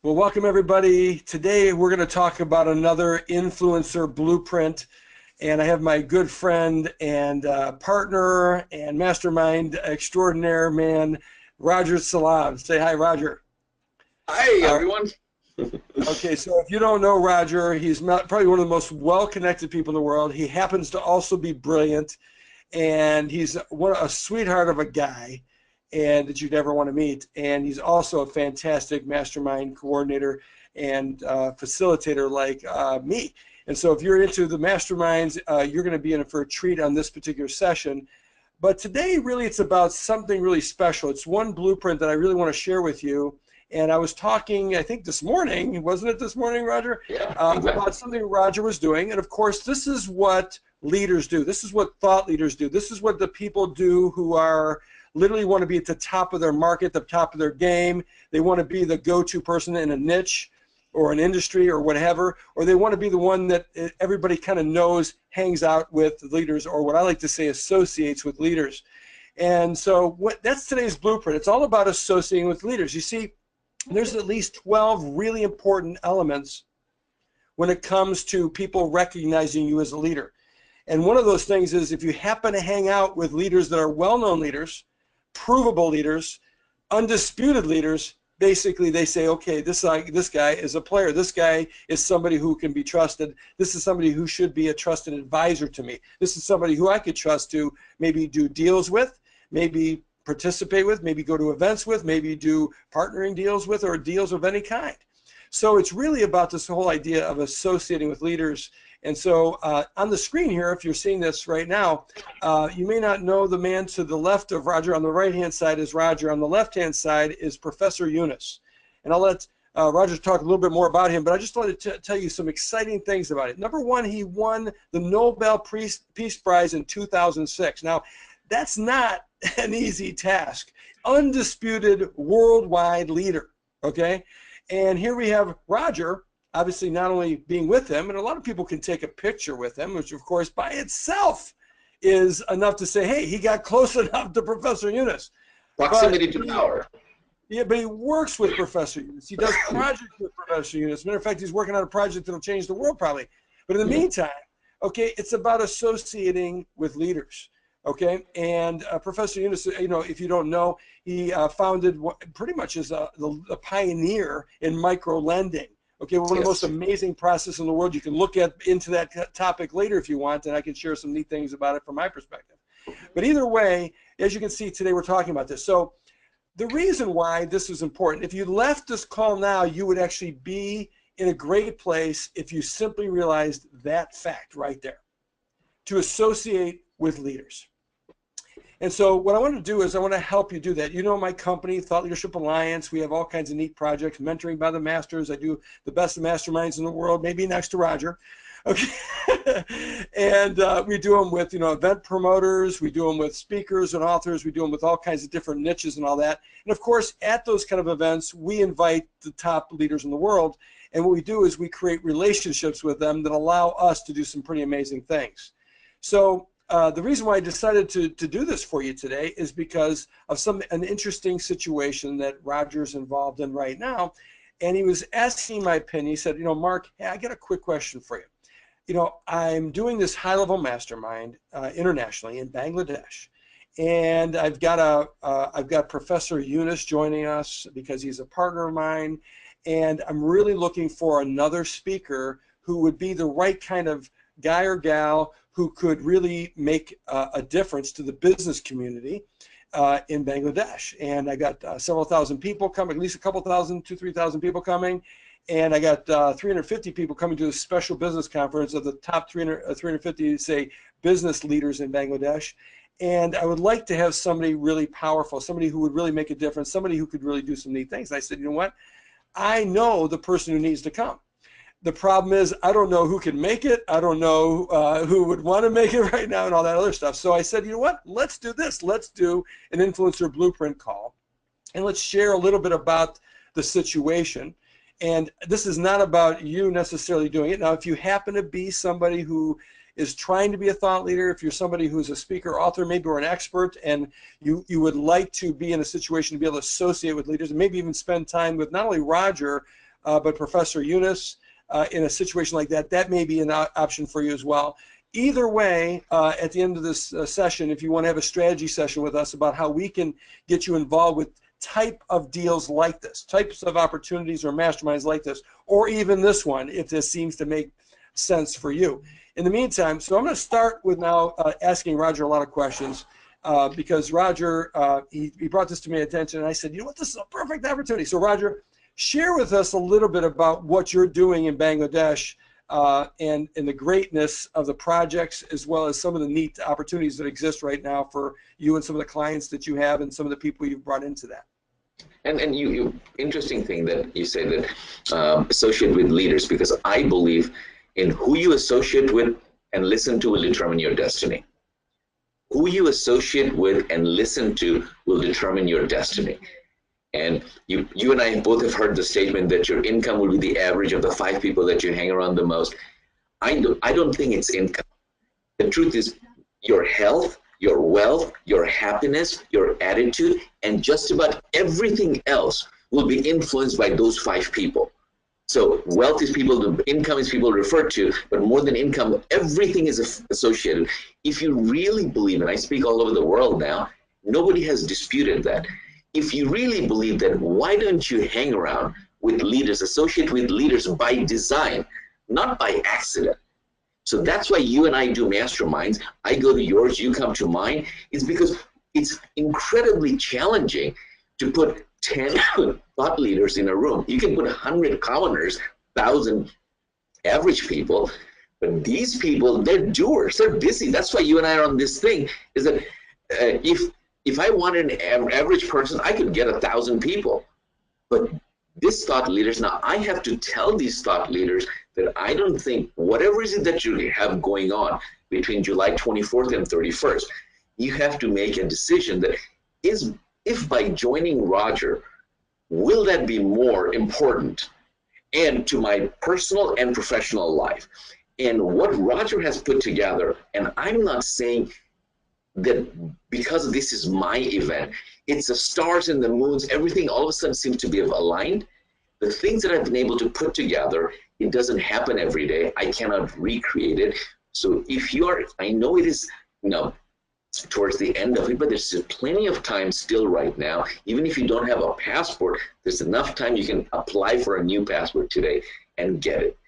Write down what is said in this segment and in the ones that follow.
Well, welcome everybody. Today we're going to talk about another influencer blueprint, and I have my good friend and partner and mastermind extraordinaire man, Roger Salam. Say hi, Roger. Hi, Uh, everyone. okay, so if you don't know Roger, he's probably one of the most well-connected people in the world. He happens to also be brilliant, and he's a sweetheart of a guy and that you'd ever want to meet. And he's also a fantastic mastermind coordinator and facilitator like me. And so if you're into the masterminds, you're going to be in for a treat on this particular session. But today, really, it's about something really special. It's one blueprint that I really want to share with you. And I was talking, I think this morning, wasn't it this morning, Roger, Yeah, about exactly. something Roger was doing. And of course, this is what leaders do. This is what thought leaders do. This is what the people do who are literally want to be at the top of their market, the top of their game. They want to be the go-to person in a niche or an industry or whatever, or they want to be the one that everybody kind of knows hangs out with leaders, or what I like to say associates with leaders. And so that's today's blueprint. It's all about associating with leaders. You see, there's at least 12 really important elements when it comes to people recognizing you as a leader. And one of those things is if you happen to hang out with leaders that are well-known leaders, provable leaders, undisputed leaders, basically they say, okay, this guy is a player. This guy is somebody who can be trusted. This is somebody who should be a trusted advisor to me. This is somebody who I could trust to maybe do deals with, maybe participate with, maybe go to events with, maybe do partnering deals with, or deals of any kind. So it's really about this whole idea of associating with leaders. And so on the screen here, if you're seeing this right now, you may not know the man to the left of Roger. On the right-hand side is Roger. On the left-hand side is Professor Yunus. And I'll let Roger talk a little bit more about him, but I just wanted to tell you some exciting things about it. Number one, he won the Nobel Peace Prize in 2006. Now, that's not an easy task. Undisputed worldwide leader, okay? And here we have Roger, obviously not only being with him, and a lot of people can take a picture with him, which of course by itself is enough to say, hey, he got close enough to Professor Yunus. But Proximity to power. yeah, but he works with Professor Yunus. He does projects with Professor Yunus. Matter of fact, he's working on a project that'll change the world probably. But in the meantime, okay, it's about associating with leaders. Okay, and Professor Yunus, if you don't know, he founded pretty much as a pioneer in micro lending. Okay, one of the most Yes. amazing processes in the world. You can look into that topic later if you want, and I can share some neat things about it from my perspective. But either way, as you can see today, we're talking about this. So the reason why this is important, if you left this call now, you would actually be in a great place if you simply realized that fact right there, to associate with leaders. And so what I want to do is I want to help you do that. You know my company, Thought Leadership Alliance. We have all kinds of neat projects, mentoring by the masters. I do the best masterminds in the world, maybe next to Roger. Okay, and we do them with event promoters. We do them with speakers and authors. We do them with all kinds of different niches and all that. And of course, at those kind of events, we invite the top leaders in the world. And what we do is we create relationships with them that allow us to do some pretty amazing things. So the reason why I decided to do this for you today is because of an interesting situation that Roger's involved in right now. And he was asking my opinion. He said, Mark, hey, I got a quick question for you. I'm doing this high-level mastermind internationally in Bangladesh, and I've got Professor Yunus joining us because he's a partner of mine, and I'm really looking for another speaker who would be the right kind of guy or gal who could really make a difference to the business community in Bangladesh. And I got several thousand people coming, at least a couple thousand, 2,000-3,000 people coming. And I got 350 people coming to a special business conference of the top 350, say, business leaders in Bangladesh. And I would like to have somebody really powerful, somebody who would really make a difference, somebody who could really do some neat things. And I said, you know what? I know the person who needs to come. The problem is I don't know who can make it. I don't know who would want to make it right now and all that other stuff. So I said, you know what? Let's do this. Let's do an influencer blueprint call, and let's share a little bit about the situation. And this is not about you necessarily doing it. Now, if you happen to be somebody who is trying to be a thought leader, if you're somebody who's a speaker, author, maybe or an expert, and you would like to be in a situation to be able to associate with leaders and maybe even spend time with not only Roger, but Professor Yunus, in a situation like that, that may be an option for you as well. Either way, at the end of this session, if you want to have a strategy session with us about how we can get you involved with type of deals like this, types of opportunities or masterminds like this, or even this one, if this seems to make sense for you. In the meantime, so I'm going to start with now asking Roger a lot of questions because Roger, he brought this to my attention, and I said, you know what, this is a perfect opportunity. So Roger, share with us a little bit about what you're doing in Bangladesh and the greatness of the projects, as well as some of the neat opportunities that exist right now for you and some of the clients that you have and some of the people you've brought into that. And you interesting thing that you say that associate with leaders, because I believe in who you associate with and listen to will determine your destiny. Who you associate with and listen to will determine your destiny. And you and I both have heard the statement that your income will be the average of the 5 people that you hang around the most. I don't think it's income. The truth is your health, your wealth, your happiness, your attitude, and just about everything else will be influenced by those 5 people. So wealth is people, income is people referred to, but more than income, everything is associated. If you really believe, and I speak all over the world now, nobody has disputed that. If you really believe that, why don't you hang around with leaders, associate with leaders by design, not by accident? So that's why you and I do masterminds. I go to yours, you come to mine. It's because it's incredibly challenging to put 10 thought leaders in a room. You can put 100 commoners, 1,000 average people, but these people, they're doers, they're busy. That's why you and I are on this thing, is that if I wanted an average person, I could get 1,000 people. But this thought leaders, now I have to tell these thought leaders that I don't think, whatever is it that you have going on between July 24th and 31st, you have to make a decision that if by joining Roger, will that be more important and to my personal and professional life? And what Roger has put together, and I'm not saying that because this is my event, it's the stars and the moons, everything all of a sudden seems to be aligned. The things that I've been able to put together, it doesn't happen every day. I cannot recreate it. So if you are, I know it is, towards the end of it, but there's plenty of time still right now. Even if you don't have a passport, there's enough time you can apply for a new passport today and get it.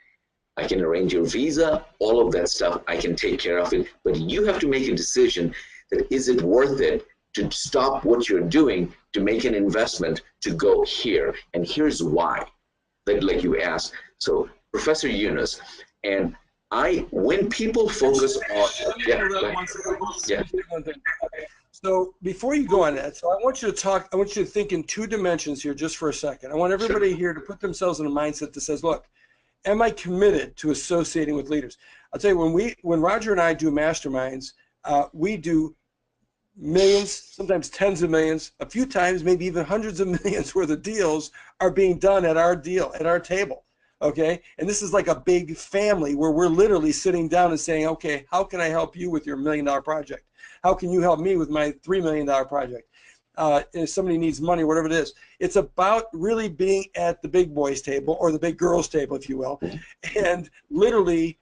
I can arrange your visa, all of that stuff, I can take care of it. But you have to make a decision that is it worth it to stop what you're doing to make an investment to go here. And here's why, like you asked. So Professor Yunus, and when people focus on, So before you go on that, so I want you to think in 2 dimensions here just for a second. I want everybody here to put themselves in a mindset that says, look, am I committed to associating with leaders? I'll tell you, when Roger and I do masterminds, we do millions, sometimes tens of millions, a few times maybe even hundreds of millions worth of deals are being done at our table. Okay, and this is like a big family where we're literally sitting down and saying, okay, how can I help you with your $1 million project? How can you help me with my $3 million project? If somebody needs money, whatever it is, it's about really being at the big boys table or the big girls table, if you will, and literally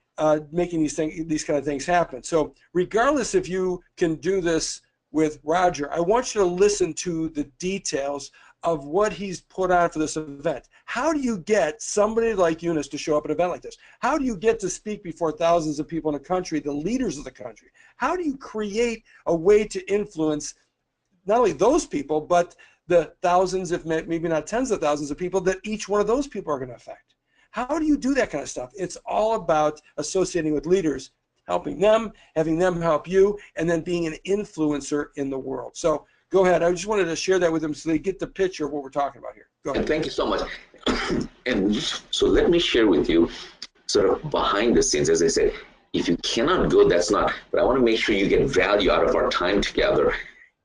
making these kind of things happen. So regardless if you can do this with Roger, I want you to listen to the details of what he's put on for this event. How do you get somebody like Yunus to show up at an event like this? How do you get to speak before thousands of people in a country, the leaders of the country? How do you create a way to influence not only those people, but the thousands, if maybe not tens of thousands of people that each one of those people are going to affect? How do you do that kind of stuff? It's all about associating with leaders, helping them, having them help you, and then being an influencer in the world. So go ahead. I just wanted to share that with them so they get the picture of what we're talking about here. Go ahead. And thank you so much. And so let me share with you sort of behind the scenes. As I said, if you cannot go, that's not, but I want to make sure you get value out of our time together.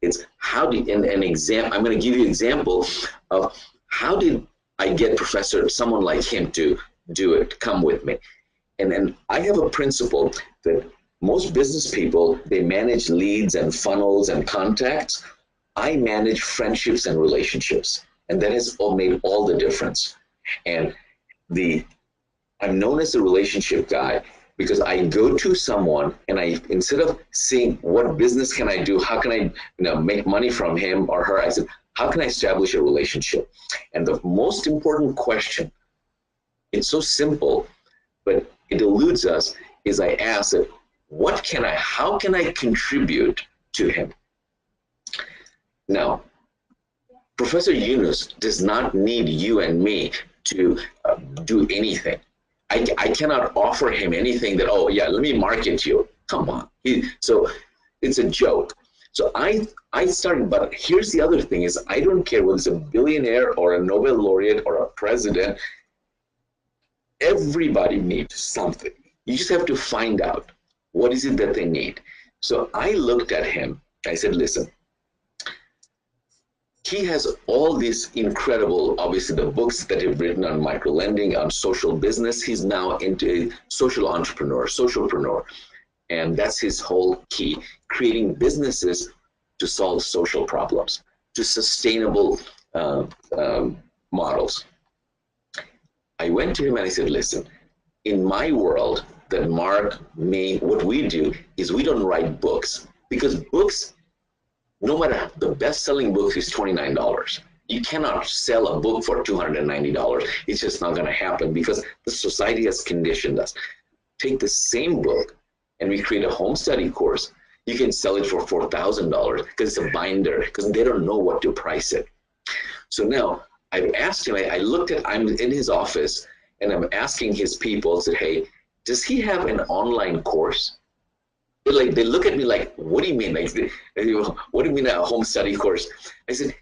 It's how did, an example, I'm going to give you an example of how did I get someone like him to do it, come with me. And I have a principle that most business people, they manage leads and funnels and contacts. I manage friendships and relationships, and that has made all the difference. And I'm known as the relationship guy because I go to someone and instead of seeing what business can I do, how can I make money from him or her, I said, how can I establish a relationship? And the most important question, it's so simple, but it eludes us, is I ask it, how can I contribute to him? Now, Professor Yunus does not need you and me to do anything. I cannot offer him anything that, oh yeah, let me market to you. Come on. So it's a joke. So I started, but here's the other thing is I don't care whether it's a billionaire or a Nobel laureate or a president. Everybody needs something. You just have to find out what is it that they need. So I looked at him. I said, listen, he has all these incredible, obviously the books that he've written on microlending, on social business. He's now into a social entrepreneur, socialpreneur. And that's his whole key, creating businesses to solve social problems, to sustainable models. I went to him and I said, listen, in my world, that Mark, me, what we do is we don't write books because books, no matter the best-selling book is $29. You cannot sell a book for $290. It's just not going to happen because the society has conditioned us. Take the same book and we create a home study course. You can sell it for $4,000 because it's a binder because they don't know what to price it. So now I've asked him, I'm in his office and I'm asking his people, I said, hey, does he have an online course? They look at me like, what do you mean? What do you mean a home study course? I said,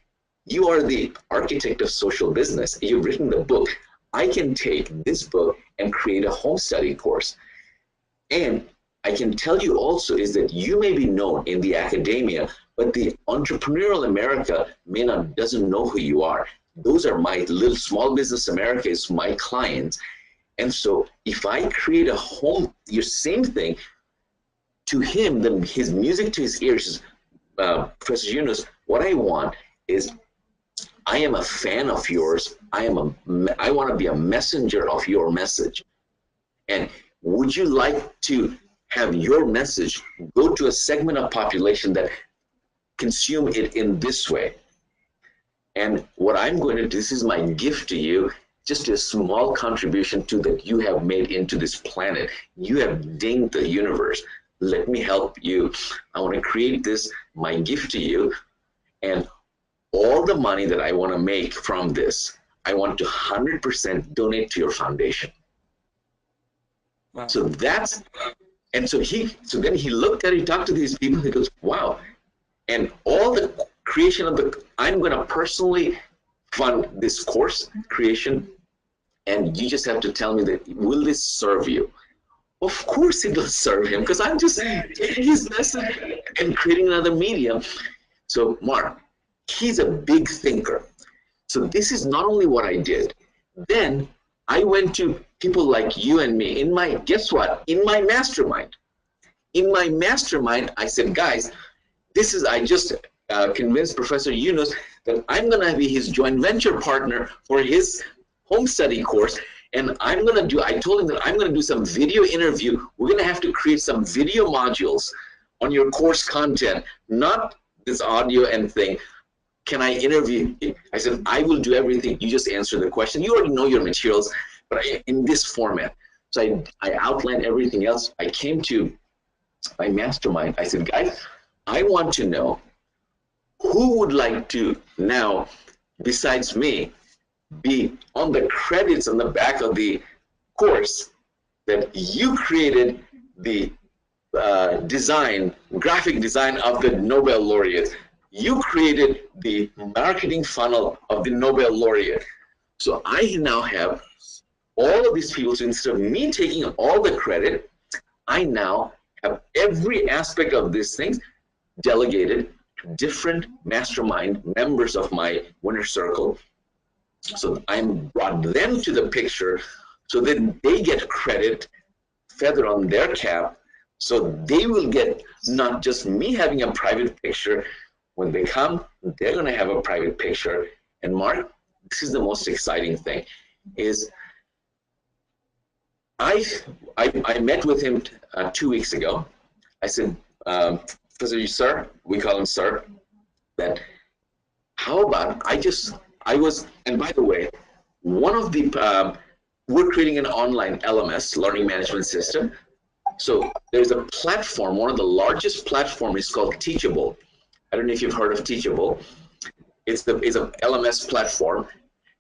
you are the architect of social business. You've written the book. I can take this book and create a home study course. And I can tell you also is that you may be known in the academia, but the entrepreneurial America doesn't know who you are. Those are my little small business America is my clients. And so if I create your same thing, to him, his music to his ears is, Professor Yunus, what I want is, I am a fan of yours. I want to be a messenger of your message. And would you like to have your message go to a segment of population that consume it in this way? And what I'm going to do, this is my gift to you, just a small contribution to that you have made into this planet. You have dinged the universe. Let me help you. I want to create this, my gift to you. And all the money that I want to make from this, I want to 100% donate to your foundation. Wow. So then he looked at it, he talked to these people, he goes, wow. And all the creation I'm going to personally fund this course creation. And you just have to tell me that, will this serve you? Of course it will serve him because I'm just taking his message and creating another medium. So Mark, he's a big thinker. So this is not only what I did. Then I went to people like you and me guess what? In my mastermind. In my mastermind, I said, guys, I just convinced Professor Yunus that I'm going to be his joint venture partner for his home study course. And I told him that I'm going to do some video interview. We're going to have to create some video modules on your course content, not this audio and thing. Can I interview you? I said, I will do everything. You just answer the question. You already know your materials, but in this format. So I outlined everything else. I came to my mastermind. I said, guys, I want to know who would like to now, besides me, be on the credits on the back of the course that you created the graphic design of the Nobel laureate. You created the marketing funnel of the Nobel laureate. So I now have all of these people. So instead of me taking all the credit, I now have every aspect of these things delegated to different mastermind members of my winner circle. So I brought them to the picture so that they get credit, feather on their cap, so they will get not just me having a private picture. When they come, they're going to have a private picture. And Mark, this is the most exciting thing, is I met with him 2 weeks ago. I said, Professor, sir, we call him sir, that how about I was, and by the way, one of the, we're creating an online LMS, learning management system. So there's a platform, one of the largest platforms is called Teachable. I don't know if you've heard of Teachable. It's an LMS platform.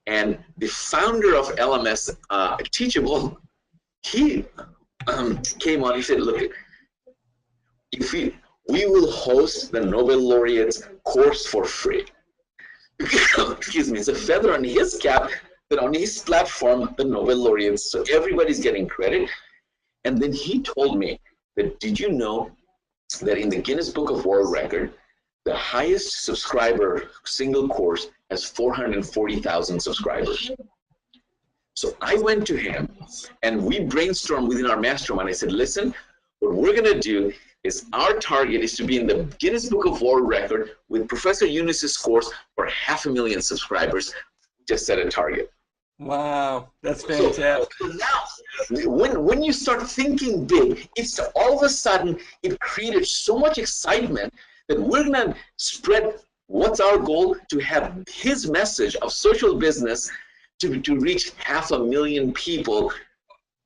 And the founder of LMS, Teachable, he came on, he said, look, if we will host the Nobel laureates course for free. Excuse me, it's a feather on his cap that on his platform, the Nobel laureates, so everybody's getting credit. And then he told me that, did you know that in the Guinness Book of World Record, the highest subscriber single course has 440,000 subscribers. So I went to him and we brainstormed within our mastermind. I said, listen, what we're going to do is our target is to be in the Guinness Book of World Record with Professor Yunus's course for 500,000 subscribers. Just set a target. Wow, that's fantastic. So now, when you start thinking big, it's all of a sudden, it created so much excitement that we're going to spread, what's our goal? To have his message of social business to reach 500,000 people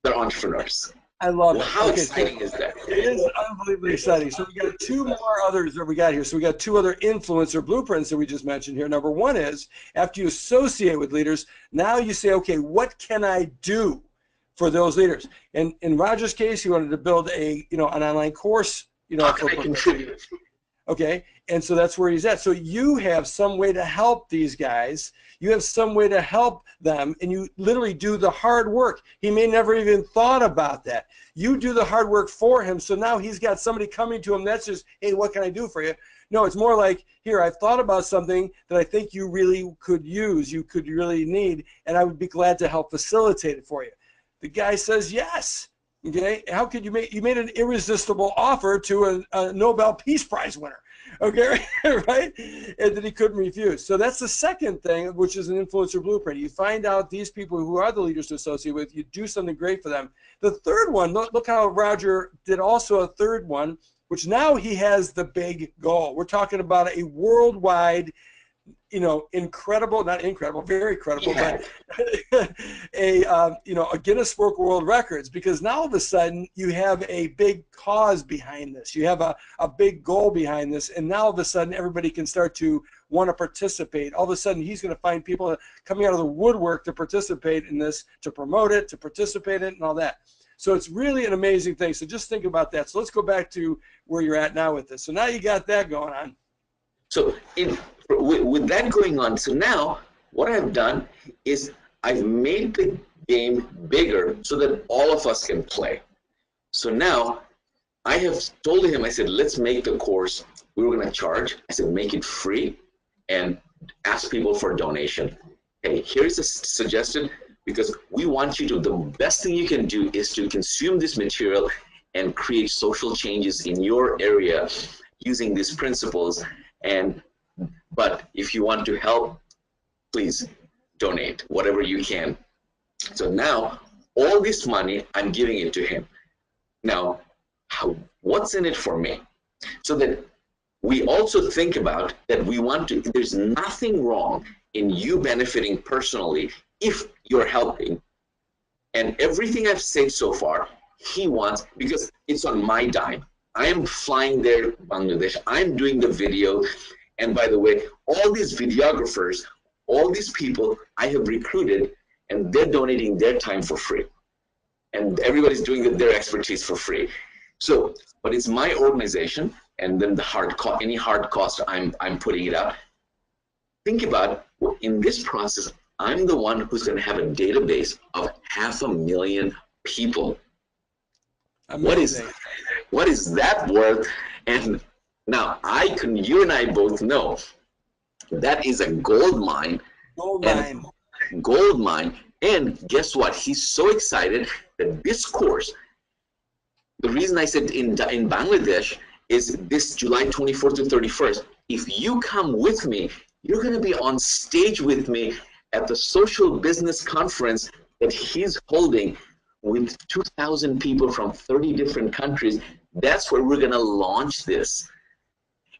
that are entrepreneurs. I love it. How exciting is that? It is unbelievably exciting. So we got two more others that we got here. So we got two other influencer blueprints that we just mentioned here. Number one is, after you associate with leaders, now you say, okay, what can I do for those leaders? And in Roger's case, he wanted to build an online course, How can I contribute? Okay, and so that's where he's at. So you have some way to help these guys. You have some way to help them, and you literally do the hard work. He may never even thought about that. You do the hard work for him, so now he's got somebody coming to him that's just, hey, what can I do for you? No, it's more like, here, I've thought about something that I think you really could use, you could really need, and I would be glad to help facilitate it for you. The guy says yes. Okay, how could you made an irresistible offer to a Nobel Peace Prize winner, okay, right? And that he couldn't refuse. So that's the second thing, which is an influencer blueprint. You find out these people who are the leaders to associate with, you do something great for them. The third one, look how Roger did also a third one, which now he has the big goal. We're talking about a worldwide, incredible, not incredible, very credible, yeah. but a Guinness Book of World Records, because now all of a sudden you have a big cause behind this. You have a big goal behind this, and now all of a sudden everybody can start to want to participate. All of a sudden he's going to find people coming out of the woodwork to participate in this, to promote it, to participate in it, and all that. So it's really an amazing thing. So just think about that. So let's go back to where you're at now with this. So now you got that going on. So with that going on, so now what I've done is I've made the game bigger so that all of us can play. So now I have told him, I said, let's make the course, we were going to charge. I said, make it free and ask people for a donation. Hey, here's a suggestion, because we want you to, the best thing you can do is to consume this material and create social changes in your area using these principles. But if you want to help, please donate whatever you can. So now all this money, I'm giving it to him. Now, what's in it for me? So that we also think about that we want to, there's nothing wrong in you benefiting personally if you're helping. And everything I've said so far, he wants, because it's on my dime. I am flying there, Bangladesh. I'm doing the video. And by the way, all these videographers, all these people I have recruited, and they're donating their time for free. And everybody's doing their expertise for free. So, but it's my organization, and then any hard cost, I'm putting it out. Think about, in this process, I'm the one who's going to have a database of 500,000 people. Amazing. What is that worth? And now you and I both know that is a gold mine. Gold mine. And guess what? He's so excited that this course, the reason I said in Bangladesh is this July 24th to 31st. If you come with me, you're going to be on stage with me at the social business conference that he's holding with 2,000 people from 30 different countries. That's where we're going to launch this.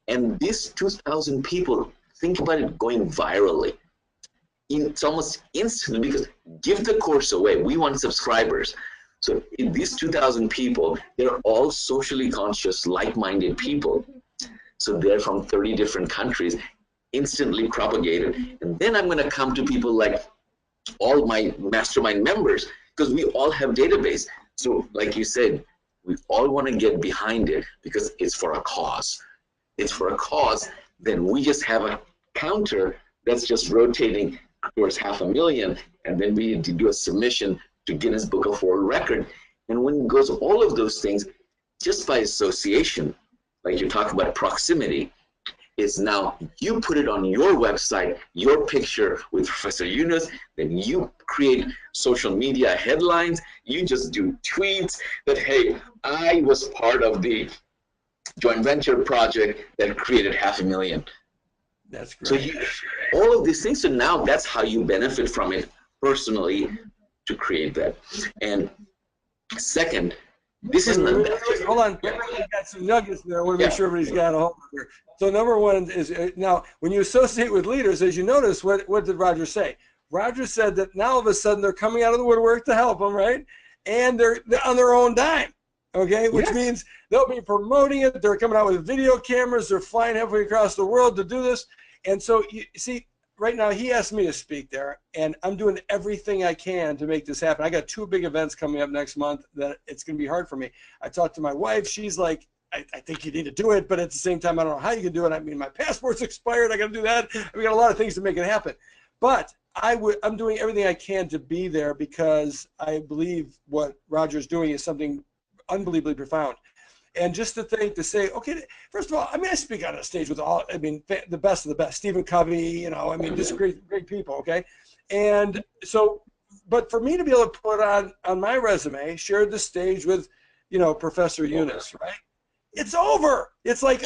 And these 2,000 people, think about it going virally. It's almost instantly, because give the course away. We want subscribers. So in these 2,000 people, they're all socially conscious, like-minded people. So they're from 30 different countries, instantly propagated. And then I'm going to come to people like all my mastermind members, because we all have database. So like you said, we all want to get behind it because it's for a cause. It's for a cause. Then we just have a counter that's just rotating towards 500,000, and then we do a submission to Guinness Book of World Record. And when it goes all of those things, just by association, like you talk about proximity, is now you put it on your website, your picture with Professor Yunus, then you create social media headlines, you just do tweets that, hey, I was part of the joint venture project that created 500,000. That's great. So all of these things, so now that's how you benefit from it personally to create that. And second, this is not. Hold on, I got some nuggets there. I want to make sure everybody's got a hold of here. So number one is, now when you associate with leaders, as you notice, what did Roger say? Roger said that now all of a sudden they're coming out of the woodwork to help them, right? And they're on their own dime, okay? Which means they'll be promoting it. They're coming out with video cameras. They're flying halfway across the world to do this. And so you see, right now he asked me to speak there, and I'm doing everything I can to make this happen. I got 2 big events coming up next month that it's going to be hard for me. I talked to my wife. She's like, I think you need to do it, but at the same time, I don't know how you can do it. I mean, my passport's expired. I got to do that. We got a lot of things to make it happen. But I'm doing everything I can to be there because I believe what Roger's doing is something unbelievably profound. And just to think, to say, okay, first of all, I mean, I speak on a stage with all, I mean, the best of the best, Stephen Covey, you know, I mean, just great people, okay? And so, but for me to be able to put on my resume, shared the stage with, you know, Professor Yunus, right? It's over. It's like,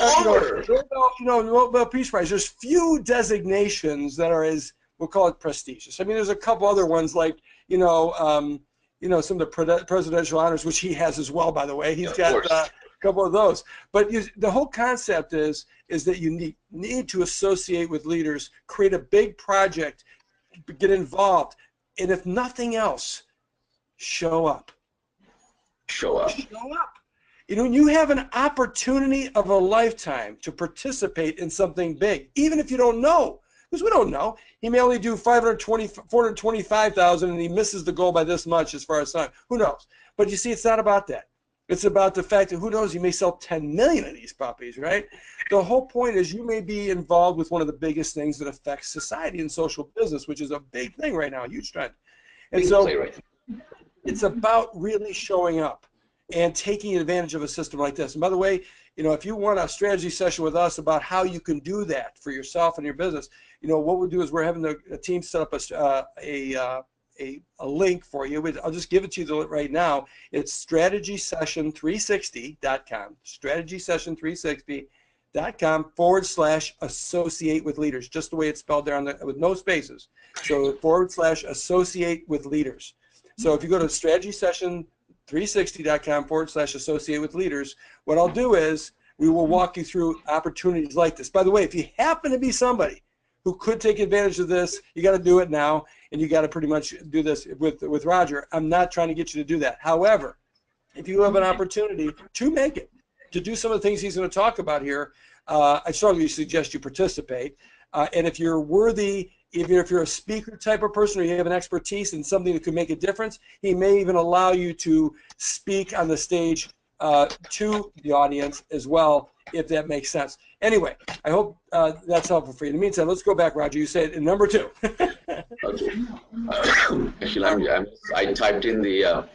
Nobel Peace Prize. There's few designations that are as, we'll call it prestigious. I mean, there's a couple other ones like, some of the presidential honors, which he has as well, by the way. He's got a couple of those. But the whole concept is that you need to associate with leaders, create a big project, get involved, and if nothing else, show up. Show up. Show up. You know, you have an opportunity of a lifetime to participate in something big, even if you don't know, because we don't know. He may only do 425,000 and he misses the goal by this much as far as time. Who knows? But you see, it's not about that. It's about the fact that who knows, you may sell 10 million of these puppies, right? The whole point is you may be involved with one of the biggest things that affects society and social business, which is a big thing right now, a huge trend. And so it's about really showing up and taking advantage of a system like this. And by the way, you know, if you want a strategy session with us about how you can do that for yourself and your business, you know, what we'll do is we're having a team set up a link for you. I'll just give it to you right now. It's strategysession360.com. strategysession360.com/associate with leaders, just the way it's spelled there with no spaces. So /associate with leaders. So if you go to strategysession360.com/associate with leaders, what I'll do is we will walk you through opportunities like this. By the way, if you happen to be somebody who could take advantage of this, you got to do it now, and you got to pretty much do this with Roger. I'm not trying to get you to do that. However, if you have an opportunity to make it, to do some of the things he's going to talk about here, I strongly suggest you participate. And if you're worthy, even if you're a speaker type of person or you have an expertise in something that could make a difference, he may even allow you to speak on the stage to the audience as well, if that makes sense. Anyway, I hope that's helpful for you. In the meantime, let's go back, Roger. You said number 2. Okay. Actually, I typed in the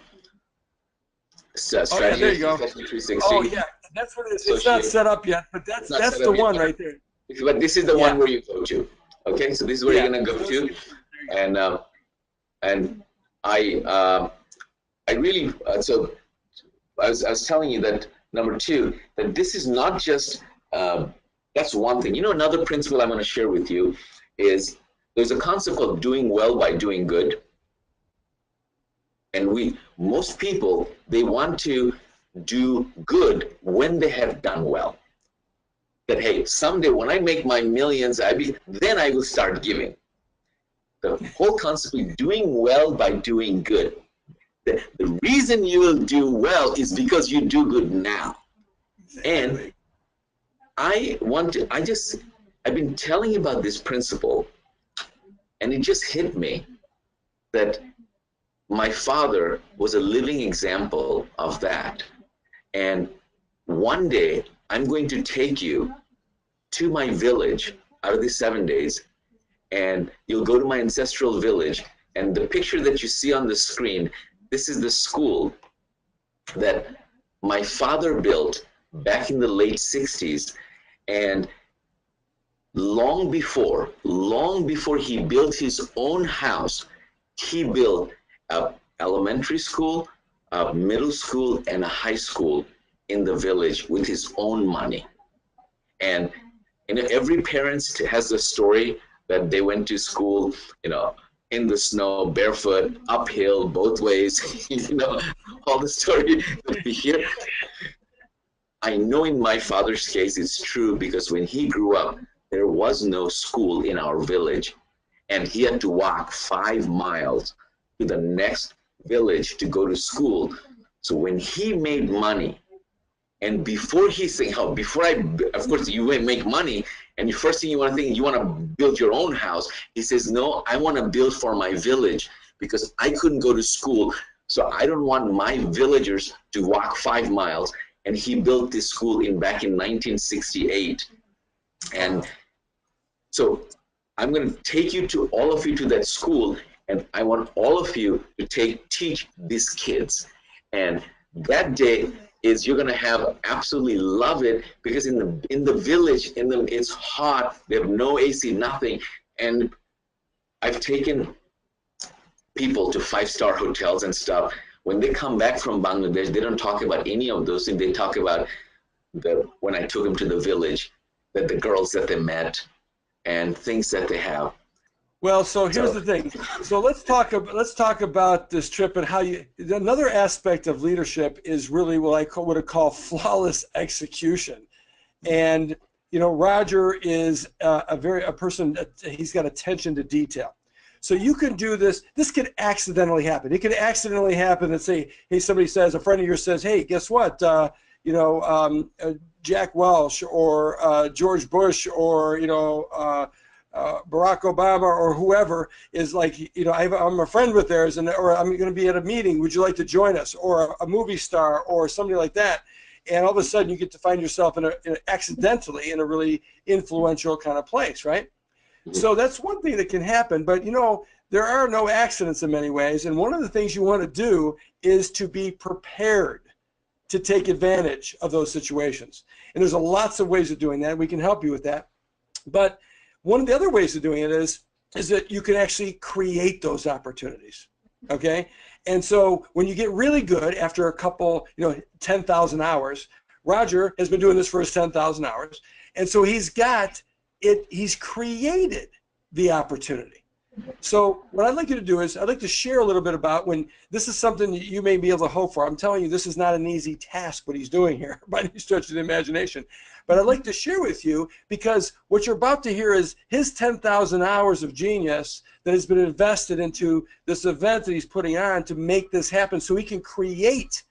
strategy. There you go. 360. Oh, yeah. That's what it is. It's not set up yet, but that's the one right there. But this is the one where you go to. Okay, so this is where you're going to go to. And I really, so I was telling you that number 2, that this is not just, that's one thing. You know, another principle I'm going to share with you is there's a concept called doing well by doing good. And And most people, they want to do good when they have done well. That, hey, someday when I make my millions, then I will start giving. The whole concept of doing well by doing good. The reason you will do well is because you do good now. And I've been telling you about this principle, and it just hit me that my father was a living example of that. And one day I'm going to take you to my village out of these 7 days, and you'll go to my ancestral village, and the picture that you see on the screen, this is the school that my father built back in the late 60s. And long before he built his own house, he built an elementary school, a middle school, and a high school in the village with his own money. And every parent has a story that they went to school, in the snow, barefoot, uphill, both ways, all the story that we hear. I know in my father's case it's true, because when he grew up, there was no school in our village, and he had to walk 5 miles to the next village to go to school. So when he made money, and before he saying, of course you make money, and the first thing you want to think, you want to build your own house. He says, no, I want to build for my village, because I couldn't go to school, so I don't want my villagers to walk 5 miles. And he built this school back in 1968. And so I'm going to take all of you to that school, and I want all of you to teach these kids. And that day you're going to absolutely love it, because in the village, it's hot. They have no AC, nothing. And I've taken people to 5-star hotels and stuff. When they come back from Bangladesh, they don't talk about any of those things. They talk about when I took them to the village, that the girls that they met and things that they have. Well, so here's the thing. So let's talk about this trip and how another aspect of leadership is really what I would call flawless execution. And Roger is a person that he's got attention to detail. So you can do this. This could accidentally happen. It could accidentally happen and say, hey, a friend of yours says, hey, guess what? Jack Welch or George Bush or Barack Obama or whoever is like, I'm a friend with theirs, or I'm going to be at a meeting. Would you like to join us? Or a movie star or somebody like that. And all of a sudden you get to find yourself accidentally in a really influential kind of place, right? So that's one thing that can happen, but there are no accidents in many ways, and one of the things you want to do is to be prepared to take advantage of those situations. And there's lots of ways of doing that. We can help you with that. But one of the other ways of doing it is that you can actually create those opportunities, okay? And so when you get really good after a couple, 10,000 hours, Roger has been doing this for his 10,000 hours, and so he's created the opportunity. So what I'd like you to do is I'd like to share a little bit about when this is something that you may be able to hope for. I'm telling you, this is not an easy task what he's doing here by any stretch of the imagination. But I'd like to share with you, because what you're about to hear is his 10,000 hours of genius that has been invested into this event that he's putting on to make this happen, so he can create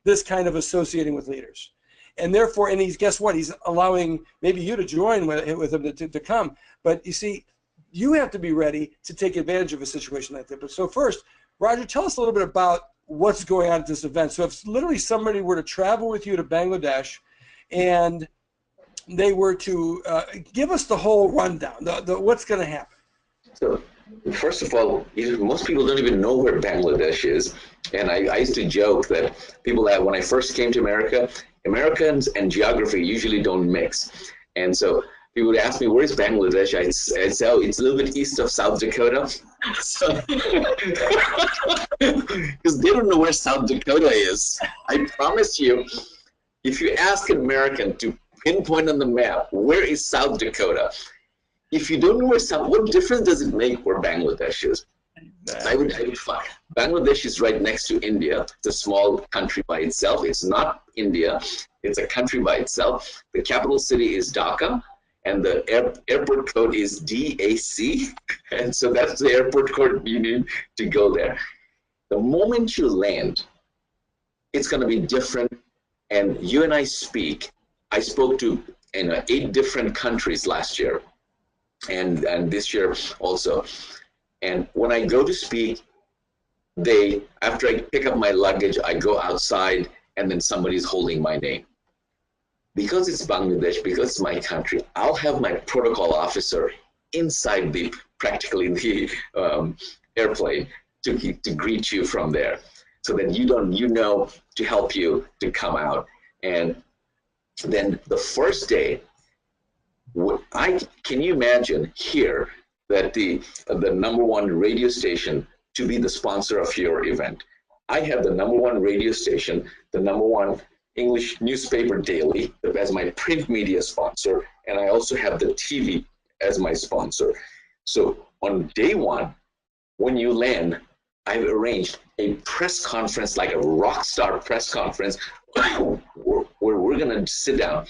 this kind of associating with leaders. And therefore, guess what? He's allowing maybe you to join with him to come. But you see, you have to be ready to take advantage of a situation like that. But so first, Roger, tell us a little bit about what's going on at this event. So if literally somebody were to travel with you to Bangladesh and they were to give us the whole rundown, what's going to happen? So first of all, most people don't even know where Bangladesh is. And I used to joke that when I first came to America, Americans and geography usually don't mix. And so people would ask me, where is Bangladesh? I'd say, oh, it's a little bit east of South Dakota. Because they don't know where South Dakota is. I promise you, if you ask an American to pinpoint on the map, where is South Dakota? If you don't know what difference does it make where Bangladesh is? I would find Bangladesh is right next to India. It's a small country by itself. It's not India. It's a country by itself. The capital city is Dhaka, and the airport code is DAC. And so that's the airport code you need to go there. The moment you land, it's going to be different. And you and I speak. I spoke to 8 different countries last year, and this year also. And when I go to speak, after I pick up my luggage, I go outside, and then somebody's holding my name. Because it's Bangladesh, because it's my country, I'll have my protocol officer inside practically the airplane to greet you from there, so that you know to help you to come out. And then the first day, can you imagine here that the #1 radio station to be the sponsor of your event? I have the #1 radio station, the #1 English newspaper daily as my print media sponsor, and I also have the TV as my sponsor. So on day 1, when you land, I've arranged a press conference, like a rock star press conference, where we're gonna sit down,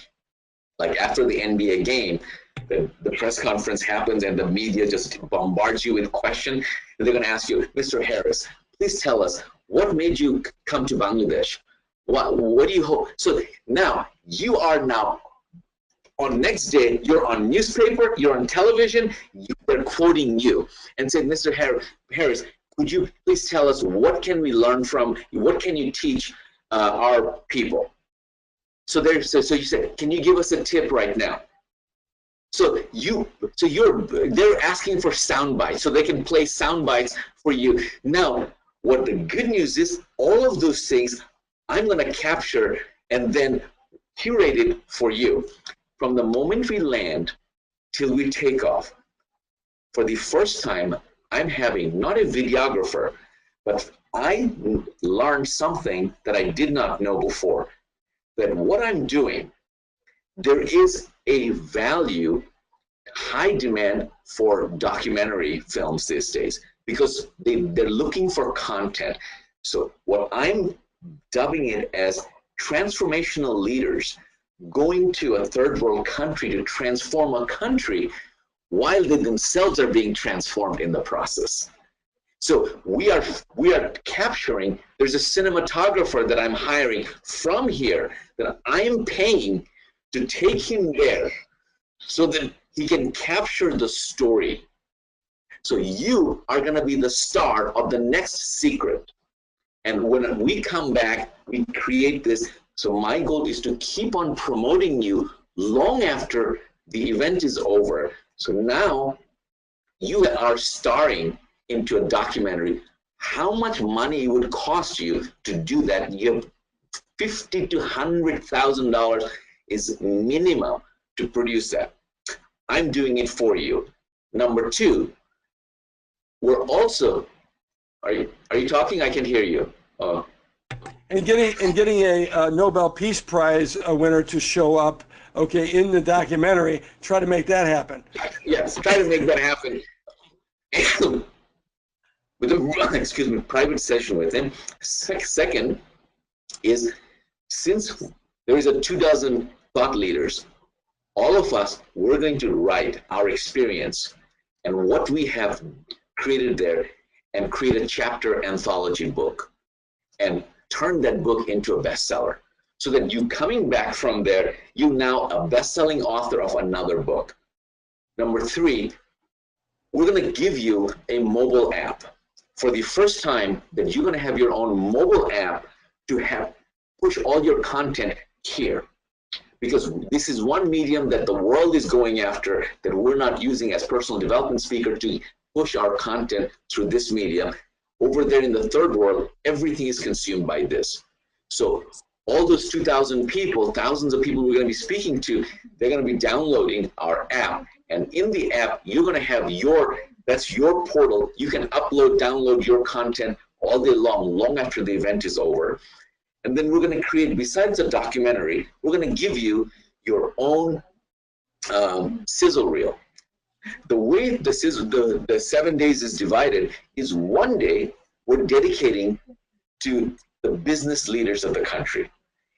like after the NBA game. The press conference happens and the media just bombards you with questions. And they're going to ask you, Mr. Harris, please tell us, what made you come to Bangladesh? What do you hope? So now you are on next day, you're on newspaper, you're on television, they're quoting you and saying, Mr. Harris, could you please tell us, what can we learn from, what can you teach our people? So you said, can you give us a tip right now? So they're asking for sound bites, so they can play sound bites for you. Now, what the good news is, all of those things I'm going to capture and then curate it for you. From the moment we land till we take off, for the first time, I'm having not a videographer, but I learned something that I did not know before, that what I'm doing, there is a value, high demand for documentary films these days, because they're looking for content. So what I'm dubbing it as transformational leaders going to a third world country to transform a country while they themselves are being transformed in the process. So we are capturing, there's a cinematographer that I'm hiring from here that I am paying to take him there so that he can capture the story. So you are going to be the star of the next secret. And when we come back, we create this. So my goal is to keep on promoting you long after the event is over. So now you are starring into a documentary. How much money would cost you to do that? You have $50,000 to $100,000 is minimum to produce that. I'm doing it for you. Number 2, we're also, are you talking? I can hear you. And getting a Nobel Peace Prize winner to show up, okay, in the documentary, try to make that happen. Yes, try to make that happen. With a private session with him. Second is, since there is a 24 thought leaders, all of us, we're going to write our experience and what we have created there and create a chapter anthology book and turn that book into a bestseller, so that you coming back from there, you now a best-selling author of another book. Number 3, we're going to give you a mobile app. For the first time that you're going to have your own mobile app to push all your content here. Because this is one medium that the world is going after that we're not using as personal development speaker to push our content through this medium. Over there in the third world, everything is consumed by this. So all those 2,000 people, thousands of people we're going to be speaking to, they're going to be downloading our app. And in the app, you're going to have that's your portal. You can upload, download your content all day long after the event is over. And then we're going to create, besides a documentary, we're going to give you your own sizzle reel. The way the 7 days is divided is one day we're dedicating to the business leaders of the country.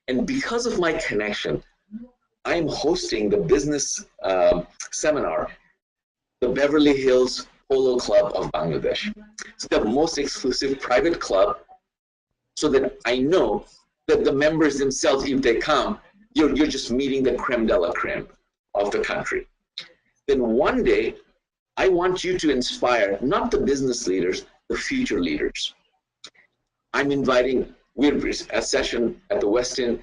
And because of my connection, I'm hosting the business seminar, the Beverly Hills Polo Club of Bangladesh. It's the most exclusive private club, so that I know that the members themselves, if they come, you're just meeting the creme de la creme of the country. Then one day, I want you to inspire not the business leaders, the future leaders. I'm inviting, we're a session at the Westin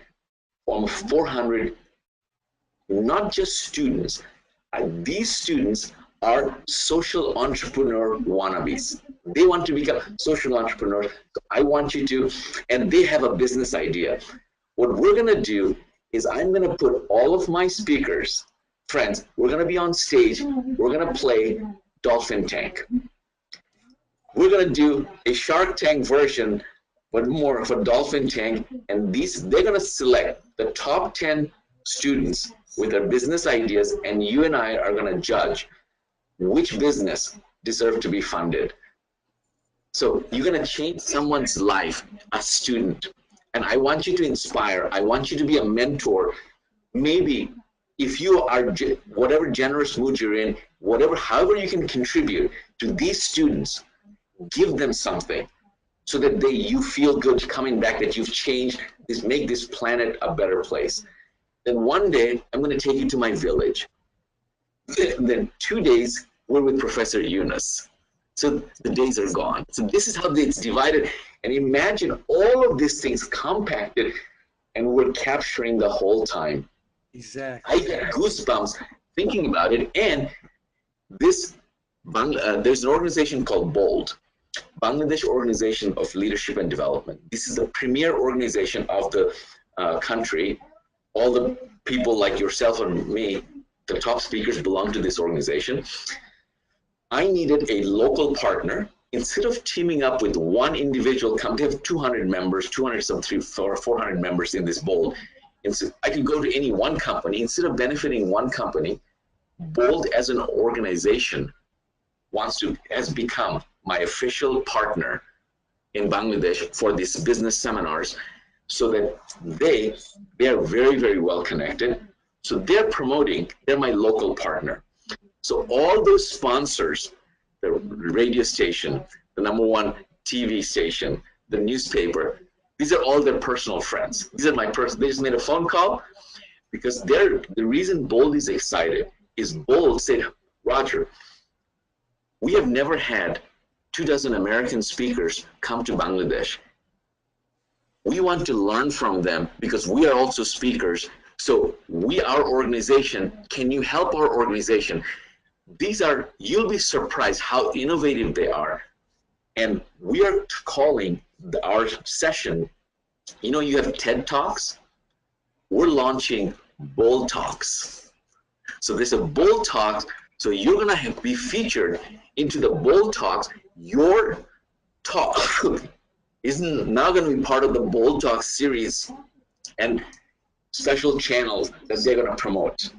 from 400, not just students. These students are social entrepreneur wannabes. They want to become social entrepreneurs. So I want you to, and they have a business idea. What we're gonna do is I'm gonna put all of my speakers, friends, we're gonna be on stage, we're gonna play Dolphin Tank. We're gonna do a Shark Tank version, but more for Dolphin Tank, and they're gonna select the top 10 students with their business ideas, and you and I are gonna judge which business deserves to be funded. So you're gonna change someone's life, a student, and I want you to inspire, I want you to be a mentor. Maybe if you are, whatever generous mood you're in, however you can contribute to these students, give them something so that you feel good coming back, that you've changed, make this planet a better place. Then one day, I'm gonna take you to my village. Then 2 days, we're with Professor Yunus. So the days are gone. So this is how it's divided. And imagine all of these things compacted, and we're capturing the whole time. Exactly. I get goosebumps thinking about it. And there's an organization called BOLD, Bangladesh Organization of Leadership and Development. This is the premier organization of the country. All the people like yourself and me, the top speakers, belong to this organization. I needed a local partner. Instead of teaming up with one individual company, they have 200 members, 400 members in this BOLD. And so I could go to any one company. Instead of benefiting one company, BOLD as an organization has become my official partner in Bangladesh for these business seminars, so that they are very, very well connected. So they're my local partner. So all those sponsors, the radio station, the #1 TV station, the newspaper, these are all their personal friends. These are they just made a phone call, because the reason BOLD is excited is BOLD said, Roger, we have never had 24 American speakers come to Bangladesh. We want to learn from them because we are also speakers. So our organization, can you help our organization? You'll be surprised how innovative they are. And we are calling our session, you have TED Talks. We're launching BOLD Talks. So there's a BOLD Talks. So you're gonna be featured into the BOLD Talks. Your talk is now gonna be part of the BOLD Talks series and special channels that they're gonna promote.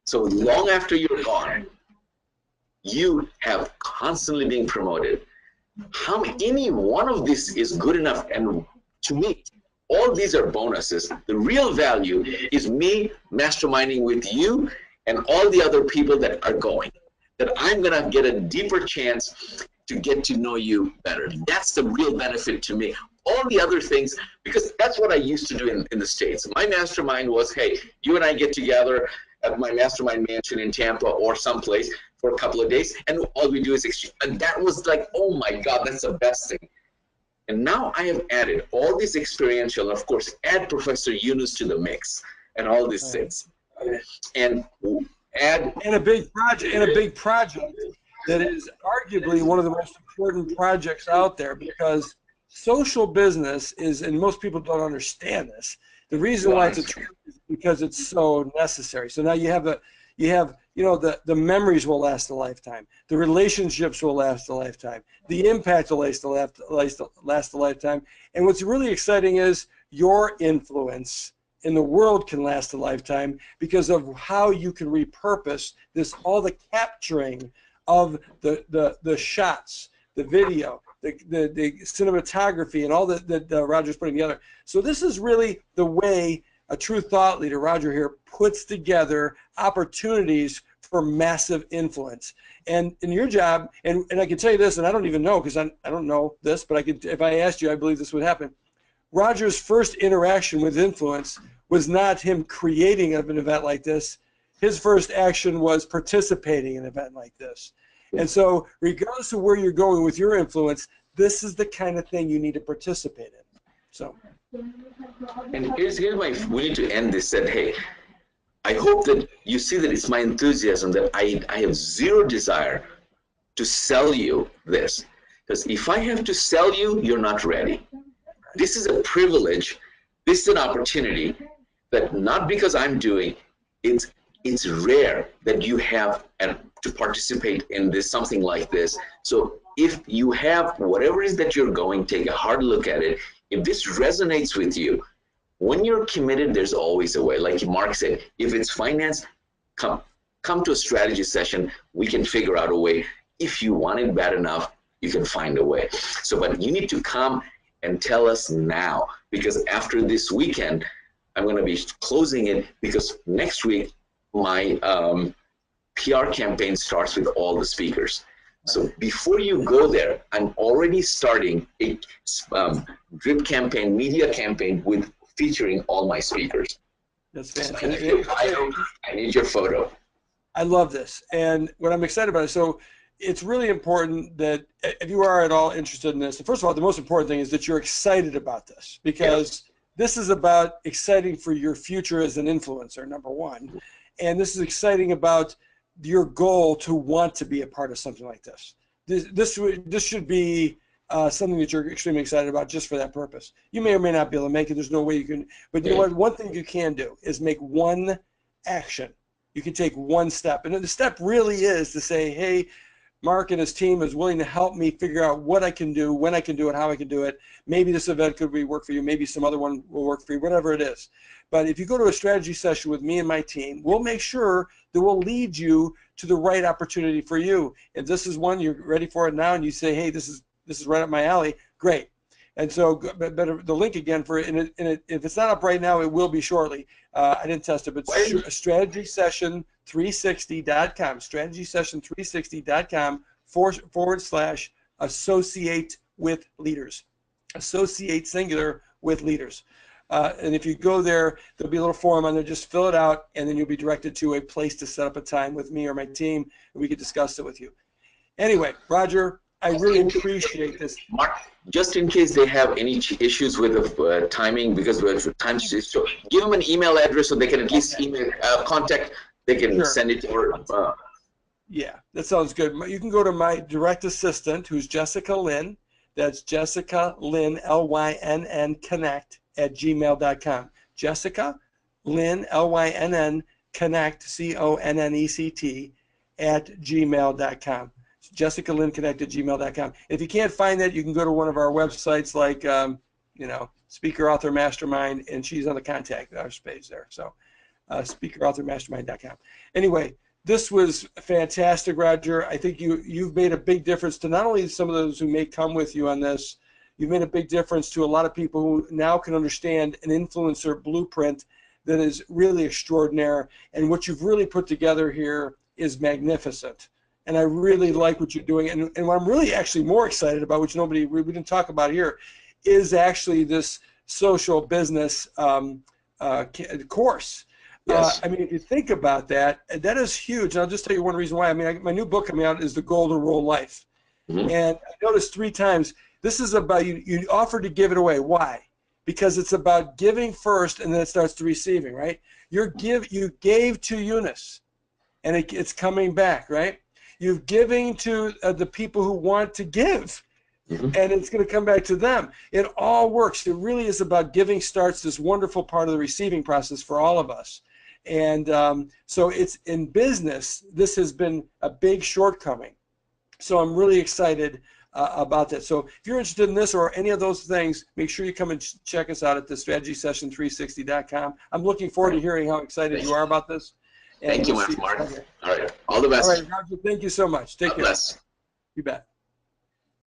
So long after you're gone, you have constantly being promoted. Any one of this is good enough, and to me, all these are bonuses. The real value is me masterminding with you and all the other people that are going, that I'm gonna get a deeper chance to get to know you better. That's the real benefit to me. All the other things, because that's what I used to do in the States. My mastermind was, hey, you and I get together at my mastermind mansion in Tampa or someplace for a couple of days, and all we do is exchange. And that was like, oh my God, that's the best thing. And now I have added all these experiential, and of course, add Professor Yunus to the mix and all these things. And add a big project that is arguably one of the most important projects out there, because social business is, and most people don't understand this, the reason why it's a trend is because it's so necessary. So now you have the memories will last a lifetime, the relationships will last a lifetime, the impact will last a lifetime, and what's really exciting is your influence in the world can last a lifetime because of how you can repurpose this, all the capturing of the shots, the video, the cinematography, and all that Roger's putting together. So this is really the way a true thought leader, Roger here, puts together opportunities for massive influence. And in your job, and I can tell you this, and I don't even know because I don't know this, but I could, if I asked you, I believe this would happen. Roger's first interaction with influence was not him creating an event like this. His first action was participating in an event like this. And so regardless of where you're going with your influence, this is the kind of thing you need to participate in. So. And here's why we need to end this. That, hey, I hope that you see that it's my enthusiasm that I have zero desire to sell you this. Because if I have to sell you, you're not ready. This is a privilege. This is an opportunity that not because I'm doing, it's rare that you have to participate in this, something like this. So if you have whatever it is that you're going, take a hard look at it. If this resonates with you, when you're committed, there's always a way. Like Mark said, if it's finance, come to a strategy session. We can figure out a way. If you want it bad enough, you can find a way. So, but you need to come and tell us now, because after this weekend, I'm going to be closing it because next week, my PR campaign starts with all the speakers. So before you go there, I'm already starting a drip campaign, media campaign with featuring all my speakers. That's fantastic. fantastic. I need your photo. I love this. And what I'm excited about is, so it's really important that if you are at all interested in this, first of all, the most important thing is that you're excited about this, because this is about exciting for your future as an influencer, number one. And this is exciting about your goal to want to be a part of something like this. This should be something that you're extremely excited about just for that purpose. You may or may not be able to make it. There's no way you can. But you know what? One thing you can do is make one action. You can take one step. And the step really is to say, hey, Mark and his team is willing to help me figure out what I can do, when I can do it, how I can do it. Maybe this event could work for you. Maybe some other one will work for you, whatever it is. But if you go to a strategy session with me and my team, we'll make sure that we'll lead you to the right opportunity for you. If this is one, you're ready for it now, and you say, hey, this is right up my alley, great. And so better the link again for it, and if it's not up right now, it will be shortly. I didn't test it, but strategysession360.com, strategysession360.com / associate with leaders. Associate singular with leaders. And if you go there, there'll be a little form on there. Just fill it out, and then you'll be directed to a place to set up a time with me or my team, and we can discuss it with you. Anyway, Roger, I really appreciate this. Mark, just in case they have any issues with the timing, because we're time, so give them an email address so they can at least email contact. They can send it or. Yeah, that sounds good. You can go to my direct assistant, who's Jessica Lynn. That's Jessica Lynn, LYNN Connect @gmail.com. Jessica Lynn, LYNN Connect, CONNECT @gmail.com. Jessica Lynn Connect @gmail.com. If you can't find that, you can go to one of our websites like, Speaker Author Mastermind, and she's on the contact us page there. So, speakerauthormastermind.com. Anyway, this was fantastic, Roger. I think you've made a big difference to not only some of those who may come with you on this, you've made a big difference to a lot of people who now can understand an influencer blueprint that is really extraordinary. And what you've really put together here is magnificent. And I really like what you're doing. And what I'm really actually more excited about, which we didn't talk about here, is actually this social business course. Yes. I mean, if you think about that, that is huge. And I'll just tell you one reason why. I mean, my new book coming out is The Golden Rule Life. Mm-hmm. And I noticed 3 times, this is about you offer to give it away. Why? Because it's about giving first, and then it starts to receiving, right? You gave to Eunice, and it's coming back, right? You're giving to the people who want to give, and it's going to come back to them. It all works. It really is about giving starts this wonderful part of the receiving process for all of us. And so it's in business, this has been a big shortcoming. So I'm really excited about that. So if you're interested in this or any of those things, make sure you come and check us out at the strategysession360.com. I'm looking forward to hearing how excited you are about this. Thank you, Mark. All right. All the best. All right, Roger, thank you so much. Take care. God bless. You bet.